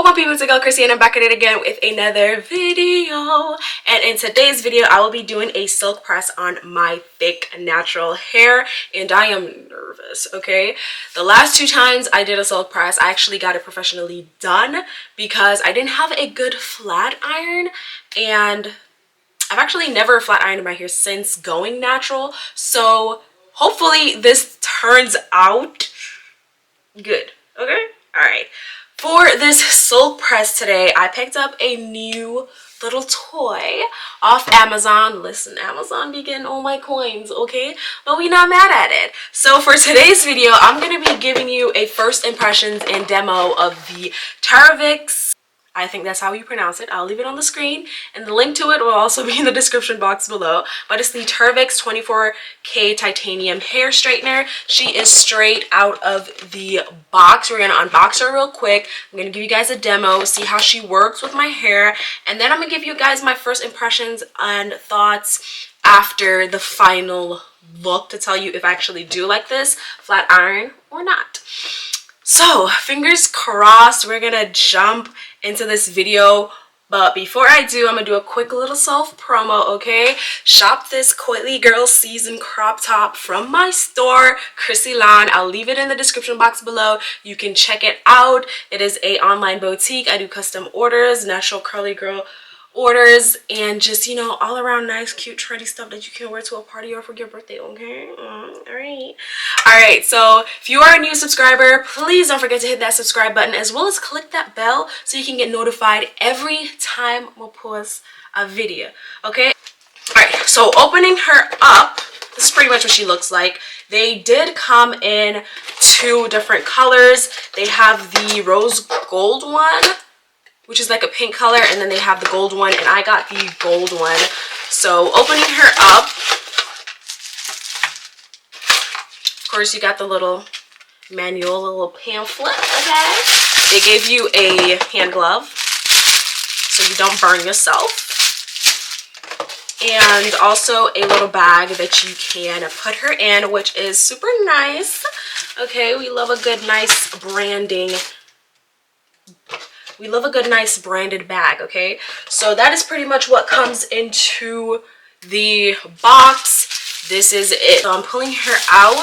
my people, it's your girl Chrissy and I'm back at it again with another video. And in today's video I will be doing a silk press on my thick natural hair, and I am nervous. Okay, the last two times I did a silk press I actually got it professionally done because I didn't have a good flat iron, and I've actually never flat ironed my hair since going natural, so hopefully this turns out good. Okay, all right. For this silk press today, I picked up a new little toy off Amazon. Listen, Amazon be getting all my coins, okay? But we not mad at it. So for today's video, I'm going to be giving you a first impressions and demo of the Terviiix. I think that's how you pronounce it. I'll leave it on the screen, and the link to it will also be in the description box below. But it's the Terviiix 24K titanium hair straightener. She is straight out of the box. We're gonna unbox her real quick. I'm gonna give you guys a demo, see how she works with my hair, and then I'm gonna give you guys my first impressions and thoughts after the final look to tell you if I actually do like this flat iron or not. So fingers crossed, we're gonna jump into this video, but before I do, I'm gonna do a quick little self promo. Okay, shop this Coily Girl season crop top from my store, Chrissy Lan. I'll leave it in the description box below. You can check it out. It is a online boutique. I do custom orders, natural curly girl orders, and just, you know, all around nice, cute, trendy stuff that you can wear to a party or for your birthday. Okay, all right, so if you are a new subscriber, please don't forget to hit that subscribe button as well as click that bell so you can get notified every time we post a video. Okay, all right, so opening her up, this is pretty much what she looks like. They did come in two different colors. They have the rose gold one, which is like a pink color, and then they have the gold one, and I got the gold one. So opening her up, of course you got the little manual, a little pamphlet. Okay, they gave you a hand glove so you don't burn yourself, and also a little bag that you can put her in, which is super nice. Okay, we love a good nice branding. We love a good nice branded bag. Okay, so that is pretty much what comes into the box. This is it. So I'm pulling her out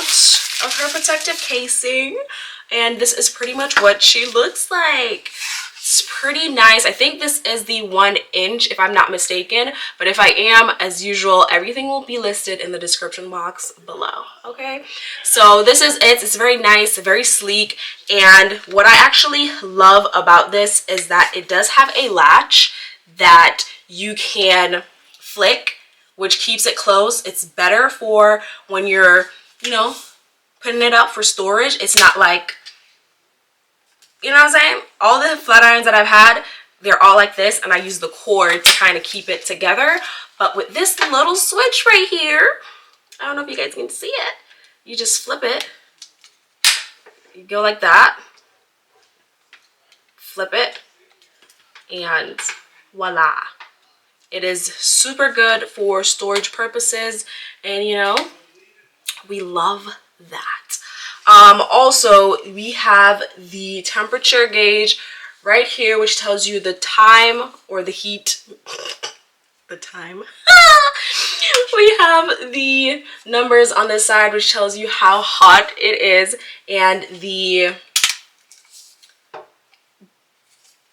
of her protective casing, and this is pretty much what she looks like. It's pretty nice. I think this is the 1 inch if I'm not mistaken, but if I am, as usual, everything will be listed in the description box below. Okay, so this is it. It's very nice, very sleek, and what I actually love about this is that it does have a latch that you can flick, which keeps it closed. It's better for when you're, you know, putting it up for storage. It's not like, you know what I'm saying? All the flat irons that I've had, they're all like this, and I use the cord to kind of keep it together. But with this little switch right here, I don't know if you guys can see it. You just flip it. You go like that. Flip it. And voila. It is super good for storage purposes, and you know, we love that. Also, we have the temperature gauge right here, which tells you the time or the heat. The time. We have the numbers on this side, which tells you how hot it is, and the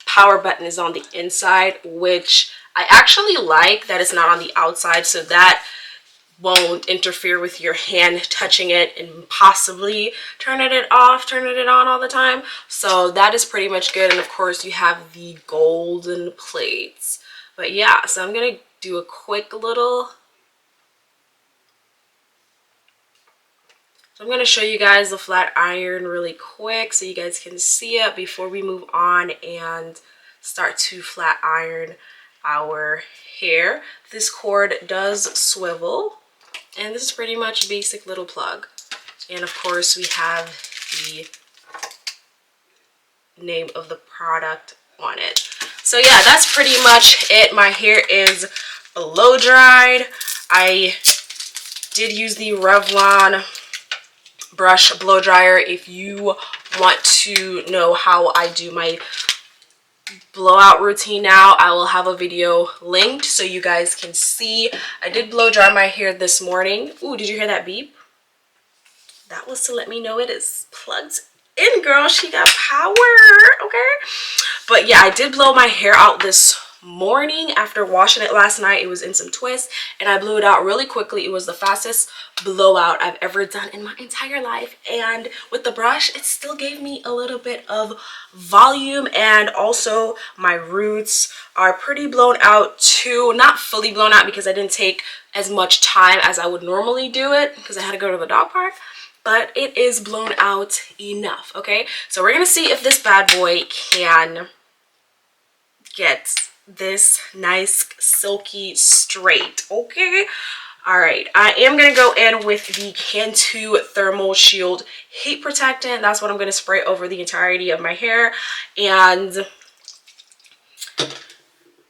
power button is on the inside, which I actually like that it's not on the outside, so that won't interfere with your hand touching it and possibly turning it off, turning it on all the time. So that is pretty much good. And of course you have the golden plates. But yeah, so I'm gonna do a quick little, so I'm gonna show you guys the flat iron really quick so you guys can see it before we move on and start to flat iron our hair. This cord does swivel, and this is pretty much a basic little plug. And of course we have the name of the product on it. So yeah, that's pretty much it. My hair is blow dried. I did use the Revlon brush blow dryer. If you want to know how I do my blowout routine now. I will have a video linked so you guys can see. I did blow dry my hair this morning. Ooh, did you hear that beep? That was to let me know it is plugged in, girl. She got power, okay? But yeah, I did blow my hair out this morning after washing it last night. It was in some twists and I blew it out really quickly. It was the fastest blowout I've ever done in my entire life, and with the brush it still gave me a little bit of volume, and also my roots are pretty blown out too. Not fully blown out because I didn't take as much time as I would normally do it because I had to go to the dog park, but it is blown out enough. Okay, so we're gonna see if this bad boy can get this nice silky straight. Okay, all right, I am gonna go in with the Cantu Thermal Shield Heat Protectant. That's what I'm gonna spray over the entirety of my hair, and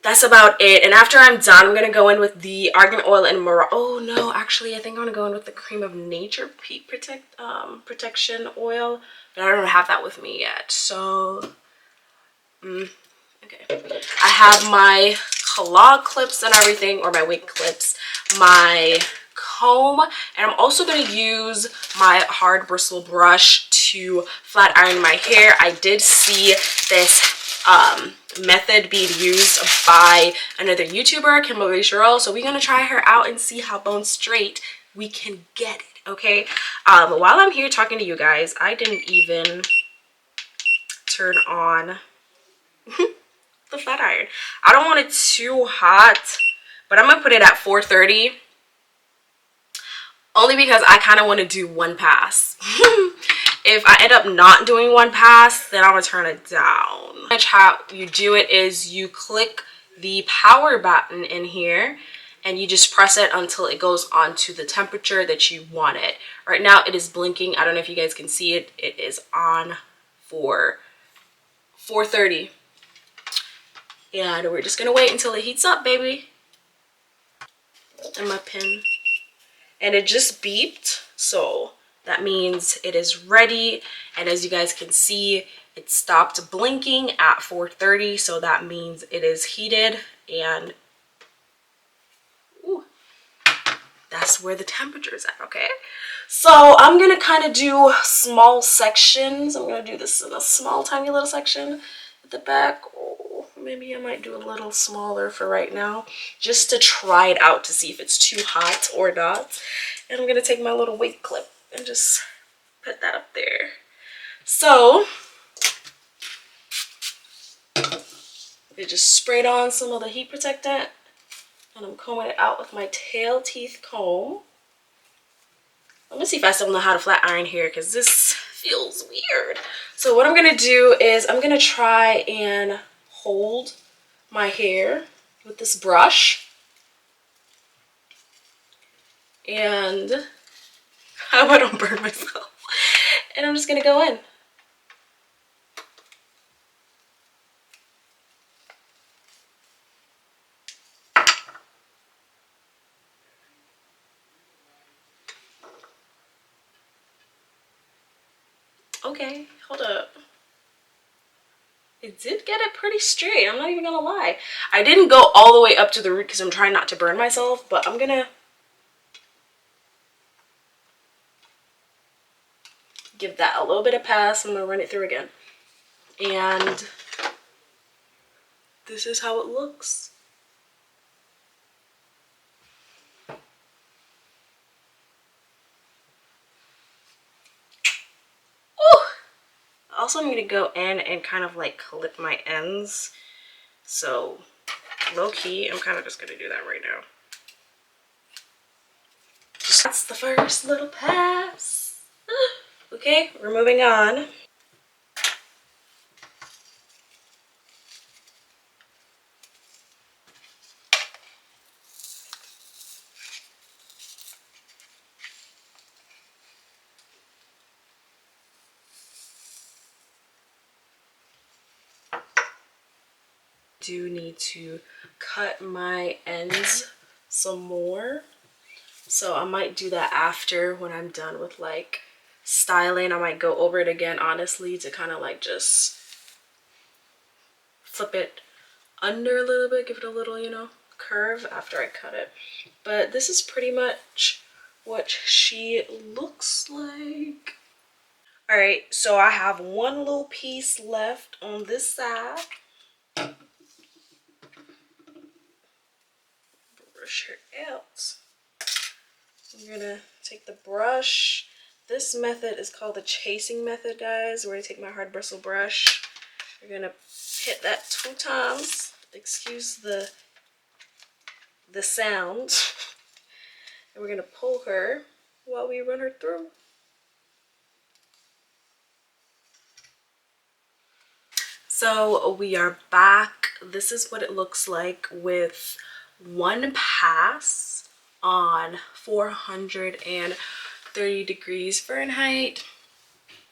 that's about it. And after I'm done, I'm gonna go in with the Argan Oil and oh no, actually I think I'm gonna go in with the Cream of Nature Heat Protection Oil, but I don't have that with me yet. So okay, I have my claw clips and everything, or my wig clips, my comb, and I'm also going to use my hard bristle brush to flat iron my hair. I did see this method being used by another YouTuber, Kimberly Sherrill, so we're going to try her out and see how bone straight we can get it. Okay, while I'm here talking to you guys, I didn't even turn on the flat iron. I don't want it too hot, but I'm gonna put it at 430, only because I kind of want to do one pass. If I end up not doing one pass, then I'm gonna turn it down. How you do it is you click the power button in here and you just press it until it goes on to the temperature that you want it. Right now it is blinking. I don't know if you guys can see it. It is on for 430. And we're just gonna wait until it heats up, baby. And my pin. And it just beeped, so that means it is ready. And as you guys can see, it stopped blinking at 430, so that means it is heated. And ooh, that's where the temperature is at. Okay, so I'm gonna kind of do small sections. I'm gonna do this in a small tiny little section at the back. Oh, maybe I might do a little smaller for right now, just to try it out to see if it's too hot or not. And I'm gonna take my little wig clip and just put that up there. So I just sprayed on some of the heat protectant and I'm combing it out with my tail teeth comb. Let me see if I still know how to flat iron here, because this feels weird. So what I'm gonna do is I'm gonna try and hold my hair with this brush, and I hope I don't burn myself. And I'm just gonna go in. Okay, hold up. It did get it pretty straight, I'm not even gonna lie. I didn't go all the way up to the root because I'm trying not to burn myself, but I'm gonna give that a little bit of pass. I'm gonna run it through again. And this is how it looks. Ooh. Also, I'm going to go in and kind of like clip my ends. So low key, I'm kind of just going to do that right now. That's the first little pass. Okay, we're moving on. Do need to cut my ends some more, so I might do that after, when I'm done with like styling. I might go over it again, honestly, to kind of like just flip it under a little bit, give it a little, you know, curve after I cut it. But this is pretty much what she looks like. All right, so I have one little piece left on this side. Brush her out. I'm gonna take the brush. This method is called the chasing method, guys. We're gonna take my hard bristle brush. We're gonna hit that 2 times. Excuse the sound. And we're gonna pull her while we run her through. So we are back. This is what it looks like with one pass on 430 degrees Fahrenheit.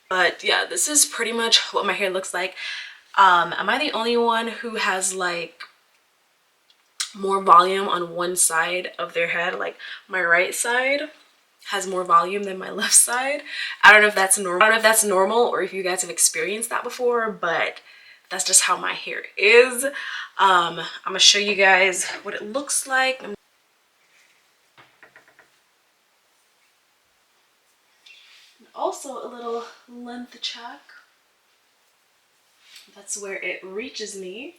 But yeah, this is pretty much what my hair looks like. Am I the only one who has like more volume on one side of their head? Like my right side has more volume than my left side. I don't know if that's normal. I don't know if that's normal or if you guys have experienced that before, but that's just how my hair is. I'm gonna show you guys what it looks like. Also a little length check. That's where it reaches me.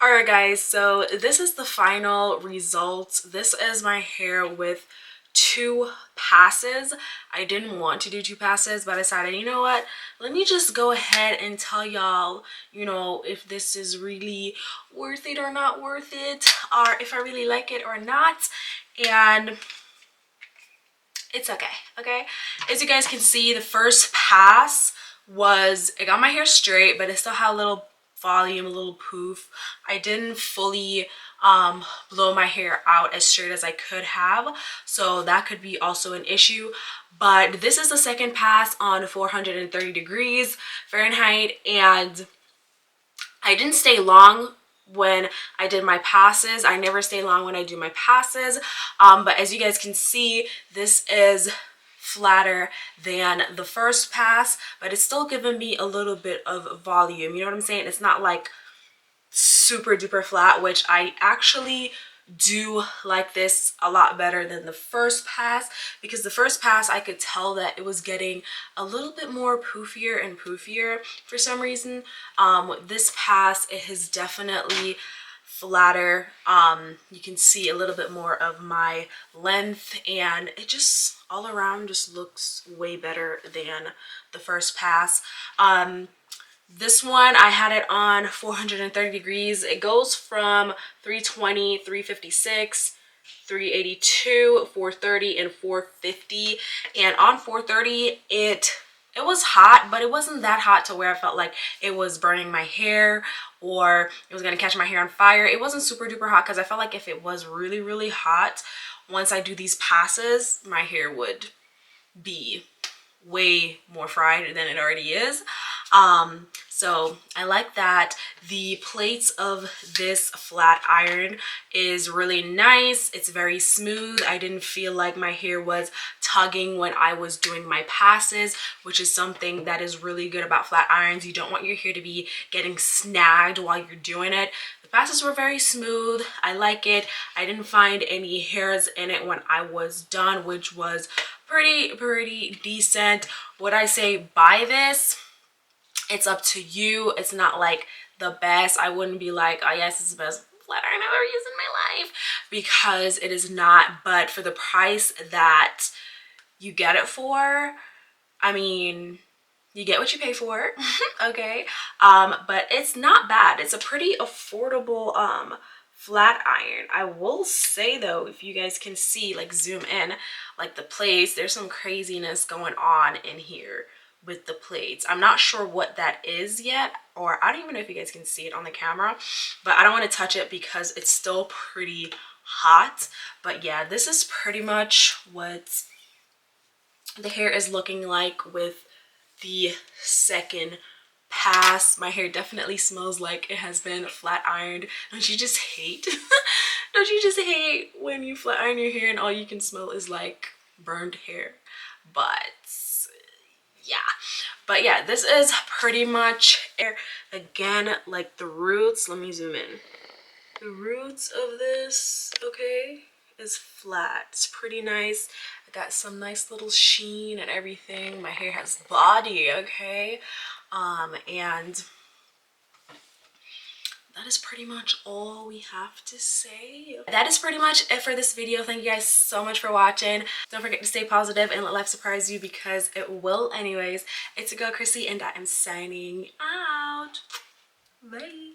Alright guys, so this is the final result. This is my hair with 2 passes. I didn't want to do 2 passes, but I decided, you know what, let me just go ahead and tell y'all, you know, if this is really worth it or not worth it, or if I really like it or not. And it's okay. As you guys can see, the first pass was, it got my hair straight, but it still had a little volume, a little poof. I didn't fully blow my hair out as straight as I could have, so that could be also an issue. But this is the second pass on 430 degrees Fahrenheit, and I didn't stay long when I did my passes. I never stay long when I do my passes, but as you guys can see, this is flatter than the first pass, but it's still giving me a little bit of volume. You know what I'm saying? It's not like super duper flat, which I actually do like this a lot better than the first pass, because the first pass I could tell that it was getting a little bit more poofier and poofier for some reason. This pass, it has definitely flatter. You can see a little bit more of my length, and it just all around just looks way better than the first pass. This one, I had it on 430 degrees. It goes from 320, 356, 382, 430, and 450. And on 430, it was hot, but it wasn't that hot to where I felt like it was burning my hair or it was gonna catch my hair on fire. It wasn't super duper hot, because I felt like if it was really, really hot, once I do these passes, my hair would be way more fried than it already is. So I like that. The plates of this flat iron is really nice. It's very smooth. I didn't feel like my hair was tugging when I was doing my passes, which is something that is really good about flat irons. You don't want your hair to be getting snagged while you're doing it. The passes were very smooth. I like it. I didn't find any hairs in it when I was done, which was pretty decent. Would I say buy this? It's up to you. It's not like the best. I wouldn't be like, oh yes, it's the best flat iron I've ever used in my life, because it is not. But for the price that you get it for, I mean, you get what you pay for. Okay. But it's not bad. It's a pretty affordable flat iron. I will say though, if you guys can see, like zoom in, like the plates, there's some craziness going on in here with the plates. I'm not sure what that is yet, or I don't even know if you guys can see it on the camera, but I don't want to touch it because it's still pretty hot. But yeah, this is pretty much what the hair is looking like with the second pass. My hair definitely smells like it has been flat ironed. Don't you just hate Don't you just hate when you flat iron your hair and all you can smell is like burned hair? But yeah, this is pretty much again, like the roots. Let me zoom in. The roots of this, okay, is flat. It's pretty nice. I got some nice little sheen and everything. My hair has body, okay, and that is pretty much all we have to say. That is pretty much it for this video. Thank you guys so much for watching. Don't forget to stay positive and let life surprise you, because it will anyways. It's your girl Chrissy, and I am signing out. Bye.